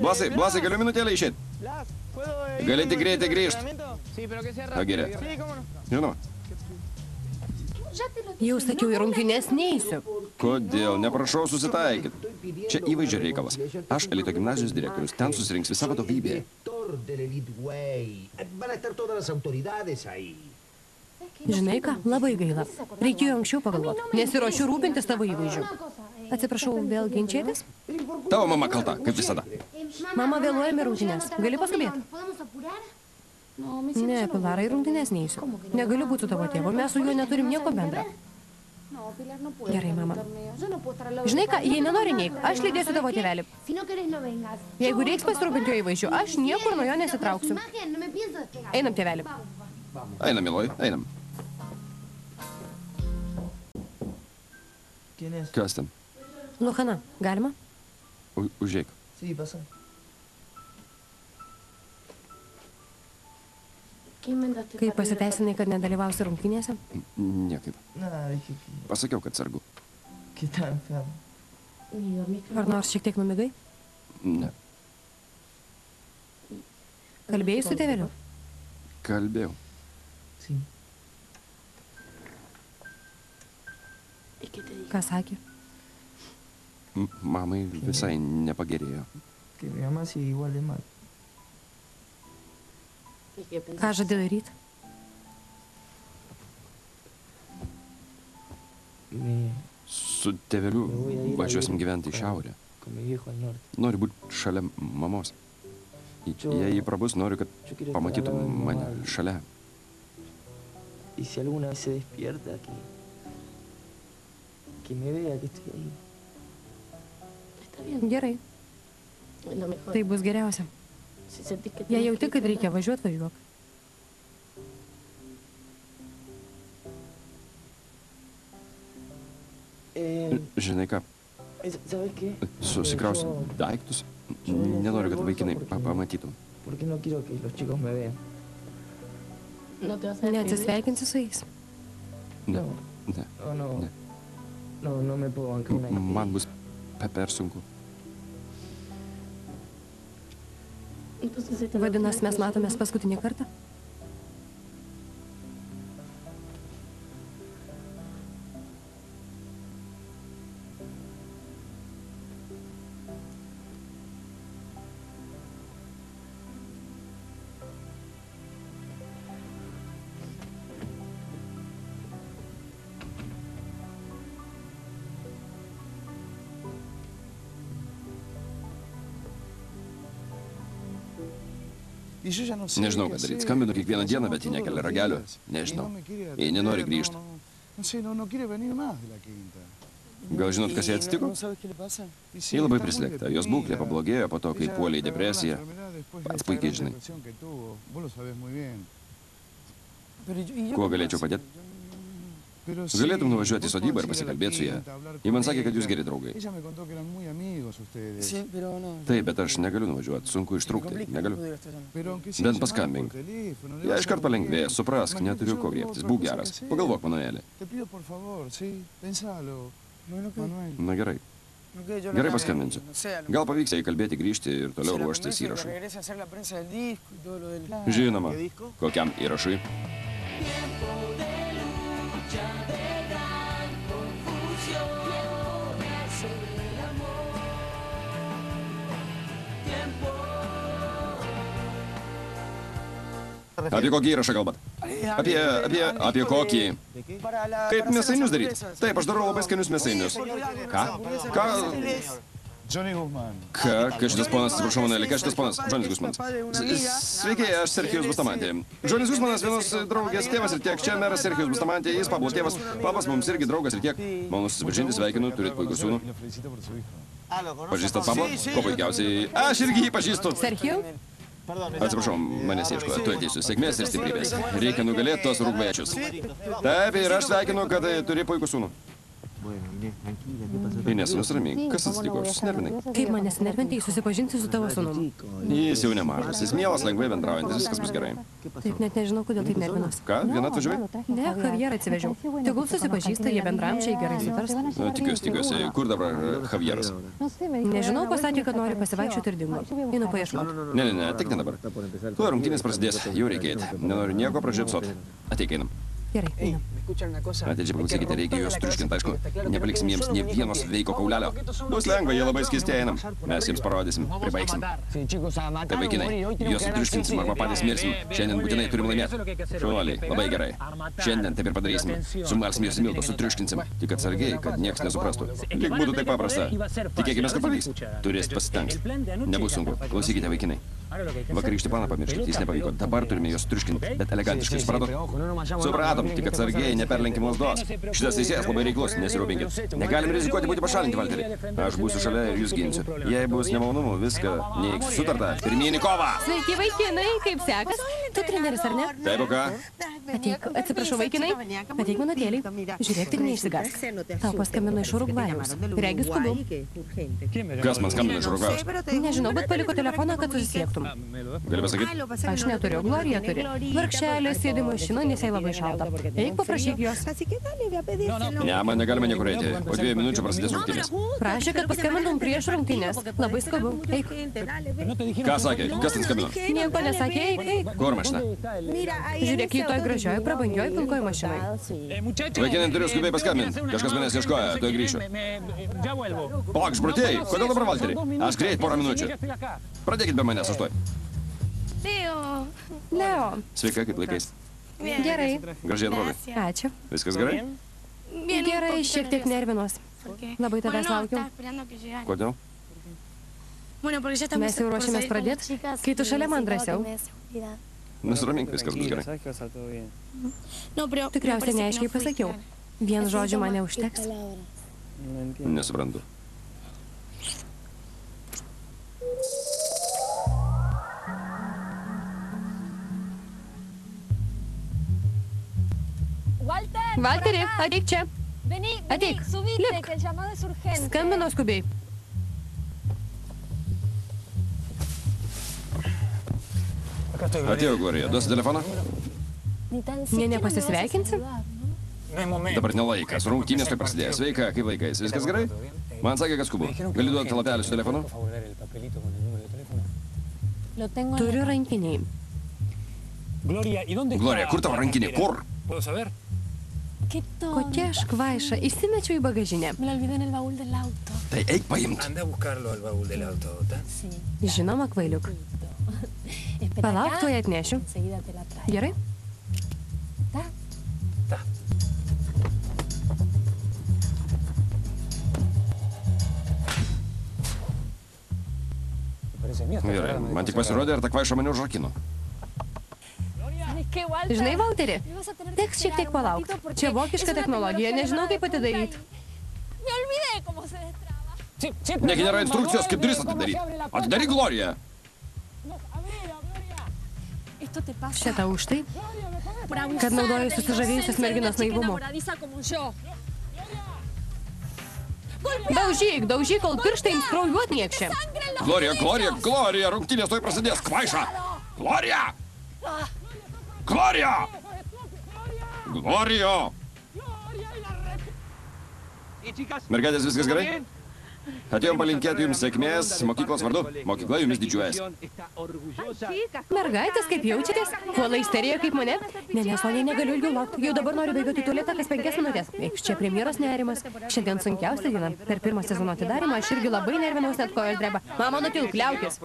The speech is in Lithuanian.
Blasai, galiu minutėlę išėti? Gali tik greitai grįžti. Agirė. Žinoma. Jau sakiau, į rungtynes neįsiu. Kodėl? Neprašau susitaikyti. Čia įvaizdžio reikalas. Aš Elito gimnazijos direktorius. Ten susirinks visa vadovybė. Žinai ką, labai gaila. Reikėjo anksčiau pagalvoti. Nesiruošiu rūpintis tavo įvaizdžiu. Atsiprašau, vėl ginčėtis? Tavo mama kalta, kaip visada. Mama vėluojame rungtynes. Gali paskubėti? Ne, Pilarai, rungtynes neįsiu. Negaliu būti su tavo tėvu, mes su juo neturim nieko bendra. Gerai, mama. Žinai ką, jei nenori neik, aš lydėsiu tavo tėvelį. Jeigu reiks pasirūpinti jo įvaizdžiu, aš niekur nuo jo nesitrauksiu. Einam, tėvelį. Einam, Miloj, einam. Kas ten? Luhana, galima? Užeik. Kaip pasiteisinai, kad nedalyvausi rungtynėse? Niekaip. Pasakiau, kad sergu. Ar nors šiek tiek numigai? Ne. Kalbėjai su tėveliu? Kalbėjau. Ką sakė? Mamai visai nepagerėjo. Ką žadi daryti? Su tėveliu važiuosim gyventi į šiaurę. Noriu būti šalia mamos. Jei jį prabus, noriu, kad pamatytų mane šalia. Gerai. Tai bus geriausia. Jei jauti, kad reikia važiuoti, važiuok. Žinai ką, susikrausiu daiktus. Nenoriu, kad vaikinai pamatytų. Neatsisveikinsi su jais? Ne. Man bus per sunku. Vadinasi, mes matomės paskutinį kartą? Nežinau, ką daryti. Skambinu kiekvieną dieną, bet ji nekelia ragelio. Nežinau. Jei nenori grįžti. Gal žinot, kas jai atsitiko? Ji labai prislėgta. Jos būklė pablogėjo po to, kai puolė į depresiją. Pats puikiai žinai. Kuo galėčiau padėti? Galėtum nuvažiuoti į sodybą ir pasikalbėti su ją. Ji man sakė, kad jūs geri draugai. Taip, bet aš negaliu nuvažiuoti. Sunku ištrūkti. Negaliu. Bent paskambink. Jei iškart palengvės, suprask, neturiu ko griebtis. Būk geras. Pagalvok, Manuelė. Na gerai. Gerai paskambinsiu. Gal pavyks jai kalbėti, grįžti ir toliau ruoštis įrašui. Žinoma. Kokiam įrašui? Apie kokį įrašą kalbat? Apie kokį? Kaip mėsainius daryti? Taip, aš darau labai skanius mėsainius. Ką? Ką šitas ponas, atsiprašau, Manuelė, ką šitas ponas? Džonis Gusmanas. Sveiki, aš Serchijus Bustamantė. Džonis Gusmanas, vienos draugės tėvas ir tiek. Čia meras Serchijus Bustamantė, jis Pablo tėvas. Papas mums irgi draugas ir tiek. Malonu susipažinti, sveikinu, turit puikų sūnų. Pažįstat Pablo? Ko puikiausiai? Aš irgi jį pažįstu. Serchijau? Atsiprašau, manęs ieško. Tu ateisiu. Sėkmės ir stiprybės. Reikia nugalėti tos rūgvėčius. Taip, ir aš sveikinu, kad turi puikų sūnų. Inės, nusiramink. Kas atsitiko? Aš susinervinai. Kaip man nesinervinti, susipažinti su tavo sūnum. Jis jau nemažas. Jis mielas, lengvai bendraujantis. Viskas bus gerai. Taip, net nežinau, kodėl taip nervinas. Ką? Viena atvažiavai? Ne, Javierą atsivežiau. Tegul susipažįsta, jie bendramčiai gerai sutars. Tikiuosi. Kur dabar Javieras? Nežinau, pasakė, kad nori pasivaikščioti ir dingo. Einu paieškoti. Ne, tik ne dabar. Tuo rungtynės prasidės. Jau reikia eiti. Nenoriu nieko pražiopsoti. Ateik, einam. Gerai, einam. Atidžiai paklausykite, reikia juos triuškinti, aišku. Nepaliksim jiems nė vieno sveiko kaulelio. Bus lengva, jie labai skisti einam. Mes jiems parodysim, pribaigsim. Tai vaikinai, juos sutriuškinsim arba patys mirsim. Šiandien būtinai turim laimėti. Šaunuoliai, labai gerai. Šiandien taip ir padarysime. Sumalsim juos į miltą, sutriuškinsim. Tik atsargiai, kad niekas nesuprastų. Lyg būtų taip paprasta. Tikėkime, kad pavyks. Turėsit pasistengs. Nebus sunku. Klausykite, vaikinai. Vakarykštį planą pamirškit, jis nepavyko. Dabar turime juos triuškinti, bet elegantiškai, supratot? Supratom, tik atsargiai, neperlenkim lazdos. Šitas teisėjas labai reiklus, nesirūpinkit. Negalim rizikuoti būti pašalinti, Valterį. Aš būsiu šalia ir jūs ginsiu. Jei bus nemalonumų, viską neiks. Sutarta. Pirmyn į kovą. Sveiki, vaikinai, kaip sekas? Tu treneris, ar ne? Taip, o ką? Ateik, atsiprašau, vaikinai. Ateik minutėlį. Žiūrėk, tik neišsigąsk. Tau paskambino iš Urugvajaus. Regis skubu. Kas man skambina iš Urugvajaus? Nežinau, bet paliko telefoną, kad susisiektum. Gali pasakyti? Aš neturiu, Glorija turi. Vargšelė sėdi mašina, nes jai labai šalta. Eik, paprašyk jos. Ne, man negalime niekur eiti. Po 2 minučių prasidės rungtynės. Prašė, kad paskambintum prieš rungtynės. Labai skubu. Eik. Ką sakė? Kas ten skambino? Nieko nesakė, eik. Kur mašina? Žiūrėk, į toj gražioj, prabangioj pilkoj mašinai. Vaikinai, turiu skubiai paskambinti. Kažkas manęs ieškoja, tuoj grįšiu. Palauk, išprotėjai. Kodėl dabar, Valterį? Aš greit, porą minučių. Pradėkit be manęs, aš tuoj. Leo. Sveika, kaip laikais? Gerai. Gražiai atrodai. Ačiū. Viskas gerai? Gerai, šiek tiek nervinuos. Labai tavęs laukiau. Kodėl? Mes jau ruošiamės pradėti, kai tu šalia man drąsiau. Nusiramink, viskas bus gerai. Tikriausiai neaiškiai pasakiau. Vien žodžių man neužteks. Nesuprantu. Valterį, ateik čia. Ateik, lipk. Skambino skubiai. Atėjau, Glorija. Duosi telefoną? Ne, nepasisveikinsi? Dabar nelaikas. Rungtynės tai prasidėjo. Sveika, kaip laikais? Viskas gerai? Man sakė, kad skubu. Gali duoti lapelį su telefonu? Turiu rankiniai. Glorija, kur tavo rankiniai? Kur? Kokia aš kvaiša. Įsimečiau į bagažinę. Tai eik paimt. Žinoma, kvailiuk. Palauk, tuoj atnešiu. Gerai? Gerai, man tik pasirodė, ar ta kvaiša mane užrakino. Žinai, Valterį, teks šiek tiek palaukti. Čia vokiška technologija, nežinau, kaip atidaryti. Negi nėra instrukcijos, kaip duris atidaryti. Atidaryk, Glorija. Šitą už tai, kad naudoju susižavėjusios merginos naivumu. Daužyk, kol pirštai jums kraujuot niekšė. Glorija, rungtynės tuoj prasidės. Kvaiša. Glorija! Mergaitės, viskas gerai? Atėjom palinkėti jums sėkmės mokyklos vardu. Mokykla jumis didžiuojasi. Mergaitės, kaip jaučiatės? Puola isterija kaip mane? Ne, Sonija, negaliu ilgiau laukti. Jau dabar noriu bėgioti į tualetą kas 5 minutės. Eik, čia premjeros nerimas. Šiandien sunkiausia diena. Per pirmą sezono atidarymą aš irgi labai nervinausi, net kojos dreba. Mama, nutilk, liaukis.